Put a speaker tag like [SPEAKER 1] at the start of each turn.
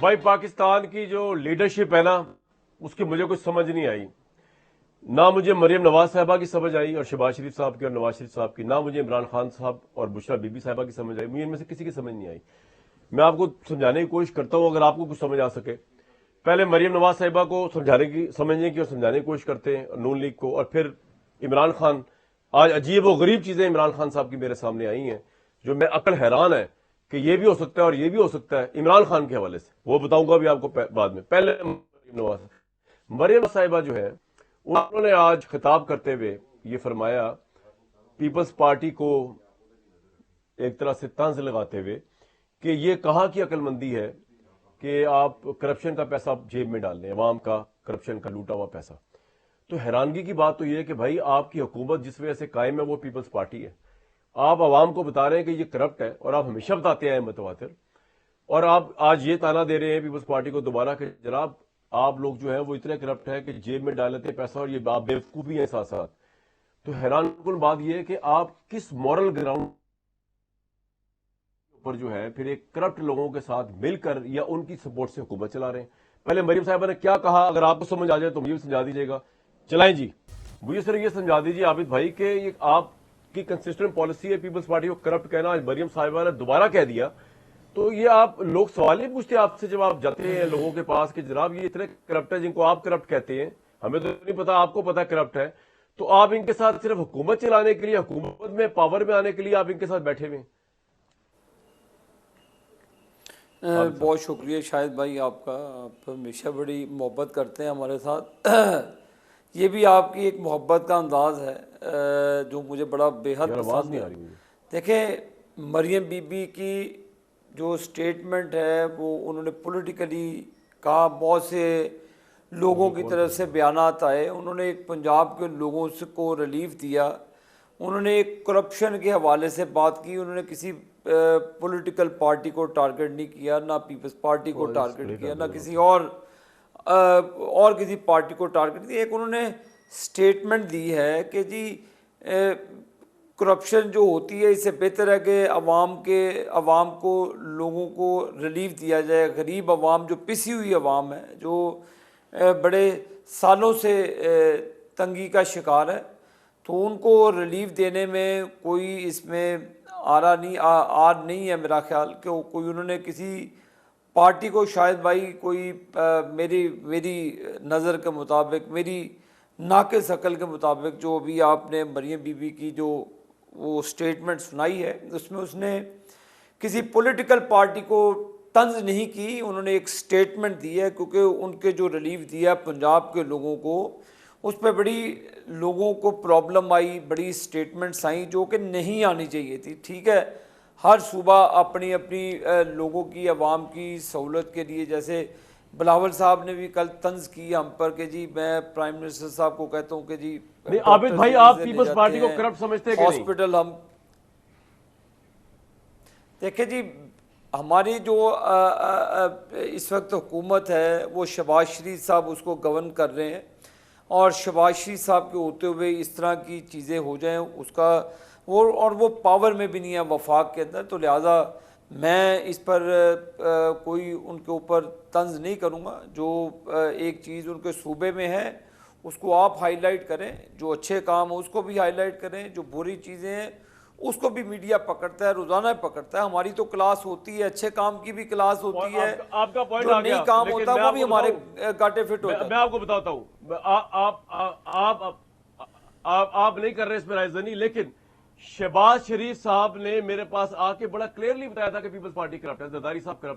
[SPEAKER 1] بھائی پاکستان کی جو لیڈرشپ ہے نا اس کی مجھے کچھ سمجھ نہیں آئی. نہ مجھے مریم نواز صاحبہ کی سمجھ آئی اور شہباز شریف صاحب کی اور نواز شریف صاحب کی. نہ مجھے عمران خان صاحب اور بشرا بی بی صاحبہ کی سمجھ آئی. مجھے ان میں سے کسی کی سمجھ نہیں آئی. میں آپ کو سمجھانے کی کوشش کرتا ہوں اگر آپ کو کچھ سمجھ آ سکے. پہلے مریم نواز صاحبہ کو سمجھنے کی اور سمجھانے کی کوشش کرتے ہیں نون لیگ کو, اور پھر عمران خان. آج عجیب و غریب چیزیں عمران خان صاحب کی میرے سامنے آئی ہیں جو میں عقل حیران ہے کہ یہ بھی ہو سکتا ہے اور یہ بھی ہو سکتا ہے عمران خان کے حوالے سے. وہ بتاؤں گا بھی آپ کو بعد میں. پہلے مریم صاحبہ جو ہے انہوں نے آج خطاب کرتے ہوئے یہ فرمایا, پیپلز پارٹی کو ایک طرح سے طنز لگاتے ہوئے, کہ یہ کہاں کی عقل مندی ہے کہ آپ کرپشن کا پیسہ جیب میں ڈال دیں, عوام کا کرپشن کا لوٹا ہوا پیسہ. تو حیرانگی کی بات تو یہ ہے کہ بھائی آپ کی حکومت جس وجہ سے قائم ہے وہ پیپلز پارٹی ہے. آپ عوام کو بتا رہے ہیں کہ یہ کرپٹ ہے, اور آپ ہمیشہ بتاتے ہیں متواتر, اور آپ آج یہ تانا دے رہے ہیں پیپلز پارٹی کو دوبارہ کہ جناب آپ لوگ جو ہیں وہ اتنے کرپٹ ہیں کہ جیب میں ڈال لیتے ہیں پیسہ, اور یہ آپ بیوقوفی ہیں ساتھ ساتھ. تو حیران کن بات یہ ہے کہ آپ کس مورل گراؤنڈ پر جو ہے پھر ایک کرپٹ لوگوں کے ساتھ مل کر یا ان کی سپورٹ سے حکومت چلا رہے ہیں. پہلے مریم صاحبہ نے کیا کہا اگر آپ کو سمجھ آ جائے تو مجھے بھی سمجھا دیجیے گا. چلائیں جی, مجھے صرف یہ سمجھا دیجیے عابد بھائی کہ یہ آپ کی کنسسٹنٹ پالیسی ہے پیپلز پارٹی کو کرپٹ کہنا. آج مریم صاحبہ نے دوبارہ کہہ دیا تو یہ آپ لوگ سوال نہیں پوچھتے آپ سے جب آپ جاتے ہیں لوگوں کے پاس کہ جناب یہ اتنے کرپٹ ہے جن کو آپ کرپٹ کہتے ہیں, ہمیں تو نہیں پتا, آپ کو پتا کرپٹ ہے, تو آپ ان کے ساتھ صرف حکومت چلانے کے لیے, حکومت میں پاور میں آنے کے لیے آپ ان کے ساتھ بیٹھے ہوئے ہیں.
[SPEAKER 2] بہت شکریہ شاہد بھائی آپ کا. آپ ہمیشہ بڑی محبت کرتے ہیں ہمارے ساتھ. یہ بھی آپ کی ایک محبت کا انداز ہے جو مجھے بڑا بے حد پسند ہے. دیکھیں مریم بی بی کی جو سٹیٹمنٹ ہے وہ انہوں نے پولیٹیکلی کہا, بہت سے لوگوں کی طرف سے بیانات آئے, انہوں نے ایک پنجاب کے لوگوں کو ریلیف دیا, انہوں نے ایک کرپشن کے حوالے سے بات کی, انہوں نے کسی پولیٹیکل پارٹی کو ٹارگٹ نہیں کیا, نہ پیپلز پارٹی کو ٹارگٹ کیا, نہ کسی اور کسی پارٹی کو ٹارگٹ کیا. ایک انہوں نے سٹیٹمنٹ دی ہے کہ جی کرپشن جو ہوتی ہے اس سے بہتر ہے کہ عوام کو لوگوں کو ریلیف دیا جائے. غریب عوام جو پسی ہوئی عوام ہے, جو بڑے سالوں سے تنگی کا شکار ہے, تو ان کو ریلیف دینے میں کوئی اس میں آر نہیں ہے میرا خیال کہ کوئی انہوں نے کسی پارٹی کو شاید بھائی کوئی میری نظر کے مطابق, میری ناقص عقل کے مطابق جو ابھی آپ نے مریم بی بی کی جو وہ سٹیٹمنٹ سنائی ہے اس میں اس نے کسی پولیٹیکل پارٹی کو طنز نہیں کی. انہوں نے ایک سٹیٹمنٹ دی ہے کیونکہ ان کے جو ریلیف دیا پنجاب کے لوگوں کو اس پہ بڑی لوگوں کو پرابلم آئی, بڑی سٹیٹمنٹس آئیں جو کہ نہیں آنی چاہیے تھی. ٹھیک ہے, ہر صوبہ اپنی لوگوں کی عوام کی سہولت کے لیے, جیسے بلاول صاحب نے بھی کل طنز کی ہم پر کہ جی میں پرائم منسٹر صاحب کو کہتا ہوں کہ جی
[SPEAKER 1] عابد بھائی آپ پیپلز پارٹی کو کرپٹ سمجھتے کہ نہیں؟
[SPEAKER 2] ہاسپٹل ہم دیکھیں جی ہماری جو اس وقت حکومت ہے وہ شہباز شریف صاحب اس کو گورن کر رہے ہیں, اور شہباز شریف صاحب کے ہوتے ہوئے اس طرح کی چیزیں ہو جائیں اس کا وہ پاور میں بھی نہیں ہے وفاق کے اندر, تو لہٰذا میں اس پر کوئی ان کے اوپر طنز نہیں کروں گا. جو ایک چیز ان کے صوبے میں ہے اس کو آپ ہائی لائٹ کریں, جو اچھے کام ہو اس کو بھی ہائی لائٹ کریں, جو بری چیزیں ہیں اس کو بھی میڈیا پکڑتا ہے, روزانہ پکڑتا ہے. ہماری تو کلاس ہوتی ہے, اچھے کام کی بھی کلاس ہوتی ہے,
[SPEAKER 1] آپ کا پوائنٹ
[SPEAKER 2] جو
[SPEAKER 1] آ گیا,
[SPEAKER 2] نہیں کام
[SPEAKER 1] لیکن
[SPEAKER 2] ہوتا ہے وہ بھی ہمارے گاٹے فٹ ہوتا ہے.
[SPEAKER 1] میں آپ کو بتاتا ہوں, آپ نہیں کر رہے اس میں رائے زنی, لیکن شہباز شریف صاحب نے میرے پاس آ کے بڑا کلیئرلی بتایا تھا کہ پیپلز پارٹی کرپٹ ہے, زرداری صاحب کرپٹ